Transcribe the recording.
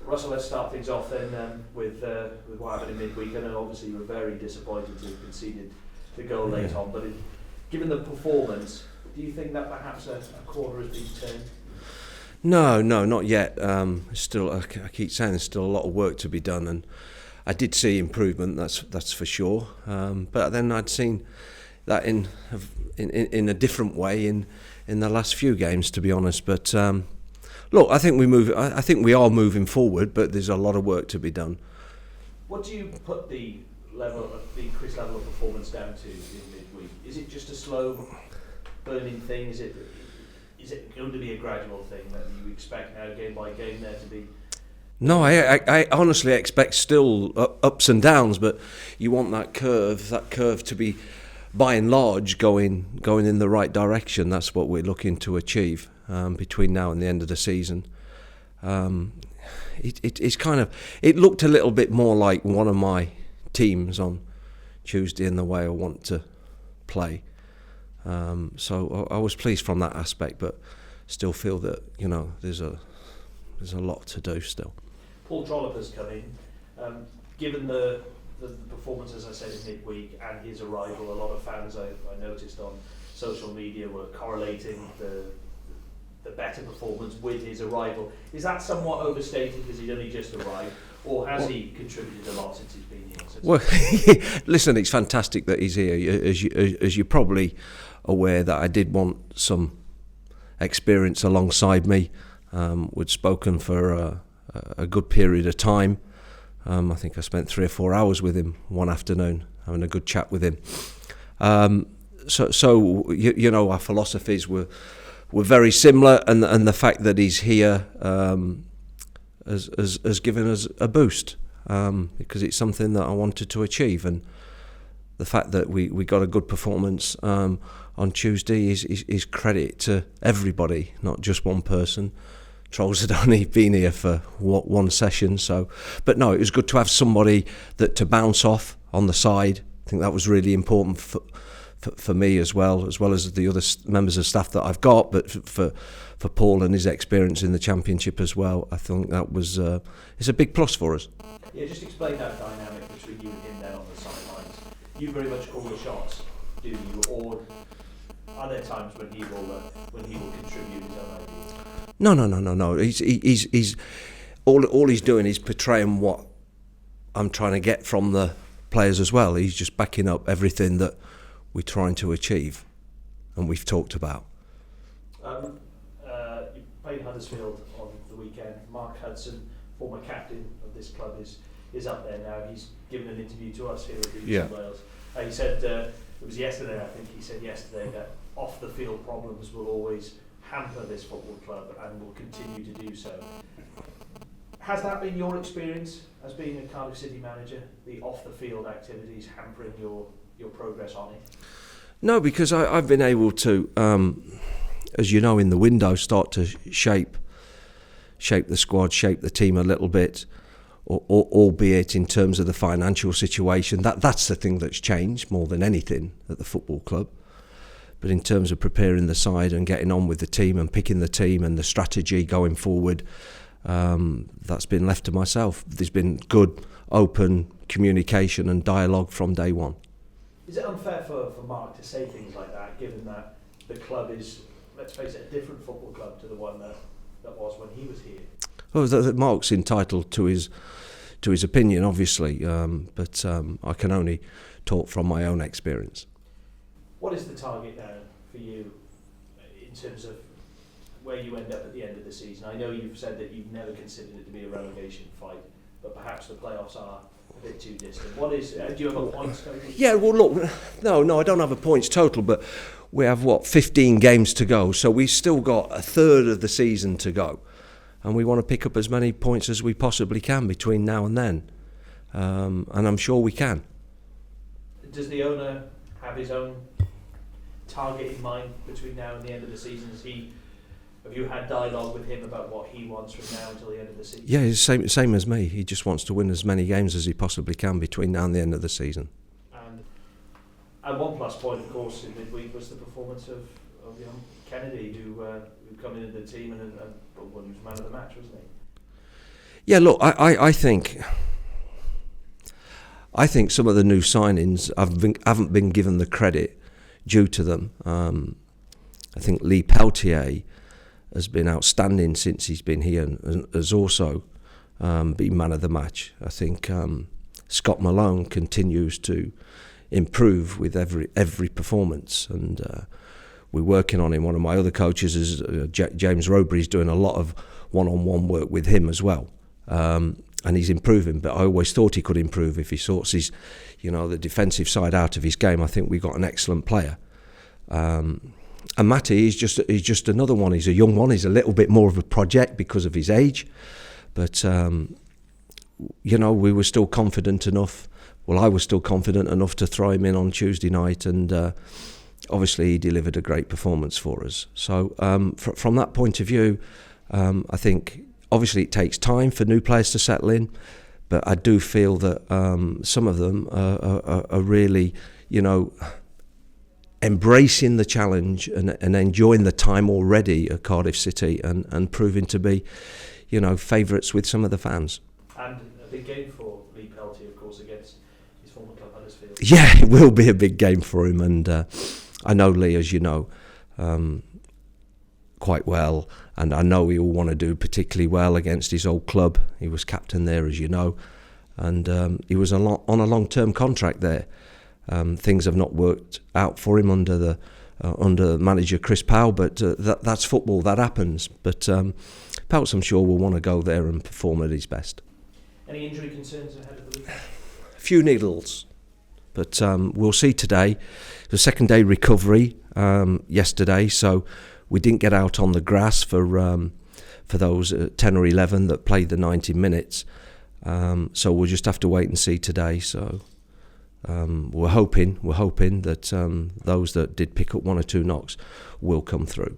Russell, let's start things off then with what happened in midweek. I know obviously you were very disappointed to have conceded the goal late on, but given the performance, do you think that perhaps a corner has been turned? No, not yet. Still, I keep saying there's still a lot of work to be done, and I did see improvement. That's for sure. But then I'd seen that in a different way in the last few games, to be honest. But look, I think we are moving forward, but there's a lot of work to be done. What do you put the increased level of performance down to in midweek? Is it just a slow burning thing? Is it going to be a gradual thing that you expect now, game by game, there to be? No, I honestly expect still ups and downs, but you want that curve to be, by and large, going in the right direction. That's what we're looking to achieve between now and the end of the season. It looked a little bit more like one of my teams on Tuesday in the way I want to play. So I was pleased from that aspect, but still feel that there's a lot to do still. Paul Trollope has come in. Given the performance, as I said, in midweek and his arrival, a lot of fans I noticed on social media were correlating the better performance with his arrival. Is that somewhat overstated because he'd only just arrived, or has he contributed a lot since he's been here? Well, listen, it's fantastic that he's here. As you're probably aware, that I did want some experience alongside me. We'd spoken for a good period of time. I think I spent 3 or 4 hours with him one afternoon, having a good chat with him. So our philosophies were very similar, and the fact that he's here has given us a boost, because it's something that I wanted to achieve, and the fact that we got a good performance on Tuesday is credit to everybody, not just one person. Trolls had only been here for one session, but no, it was good to have somebody to bounce off on the side. I think that was really important for me as well as the other members of staff that I've got, but for Paul and his experience in the Championship as well. I think that was it's a big plus for us. Yeah, just explain that dynamic between you and him then on the sidelines. You very much call the shots, do you? Or are there times when he will contribute his own ideas? No. He's all he's doing is portraying what I'm trying to get from the players as well. He's just backing up everything that we're trying to achieve and we've talked about. You played Huddersfield on the weekend. Mark Hudson, former captain of this club, is up there now. He's given an interview to us here at BBC Wales. He said, it was yesterday, I think he said yesterday, that off the field problems will always hamper this football club and will continue to do so. Has that been your experience as being a Cardiff City manager, the off the field activities hampering your progress on it? No, because I've been able to, as you know, in the window, start to shape the squad, shape the team a little bit, albeit in terms of the financial situation. That's the thing that's changed more than anything at the football club. But in terms of preparing the side and getting on with the team and picking the team and the strategy going forward, that's been left to myself. There's been good, open communication and dialogue from day one. Is it unfair for Mark to say things like that, given that the club is, let's face it, a different football club to the one that was when he was here? Well, Mark's entitled to his opinion, obviously, but I can only talk from my own experience. What is the target now for you in terms of where you end up at the end of the season? I know you've said that you've never considered it to be a relegation fight, but perhaps the playoffs are a bit too distant. What is? Do you have a points total? Yeah, well, look, no, I don't have a points total, but we have 15 games to go, so we've still got a third of the season to go, and we want to pick up as many points as we possibly can between now and then, and I'm sure we can. Does the owner have his own target in mind between now and the end of the season? Have you had dialogue with him about what he wants from now until the end of the season? Yeah, he's same as me. He just wants to win as many games as he possibly can between now and the end of the season. And one plus point, of course, in midweek was the performance of young Kennedy, who come into the team and he was man of the match, wasn't Yeah, look, I think some of the new signings haven't been given the credit due to them. I think Lee Peltier has been outstanding since he's been here and has also been man of the match. I think Scott Malone continues to improve with every performance, and we're working on him. One of my other coaches is James Robury's doing a lot of one-on-one work with him as well. And he's improving, but I always thought he could improve if he sorts his, the defensive side out of his game. I think we've got an excellent player. And Matty is just another one. He's a young one. He's a little bit more of a project because of his age, but we were still confident enough. Well, I was still confident enough to throw him in on Tuesday night, and obviously he delivered a great performance for us. So from that point of view, I think. Obviously, it takes time for new players to settle in, but I do feel that some of them are really, embracing the challenge and enjoying the time already at Cardiff City and proving to be, favourites with some of the fans. And a big game for Lee Peltier, of course, against his former club Huddersfield. Yeah, it will be a big game for him, and I know Lee, as you know, quite well, and I know he'll want to do particularly well against his old club. He was captain there, as you know, and he was on a long-term contract there. Things have not worked out for him under manager Chris Powell, but that's football, that happens. But Peltz, I'm sure, will want to go there and perform at his best. Any injury concerns ahead of the weekend? A few needles, but we'll see today. The second day recovery yesterday, so we didn't get out on the grass for those 10 or 11 that played the 90 minutes. So we'll just have to wait and see today. So we're hoping that those that did pick up one or two knocks will come through.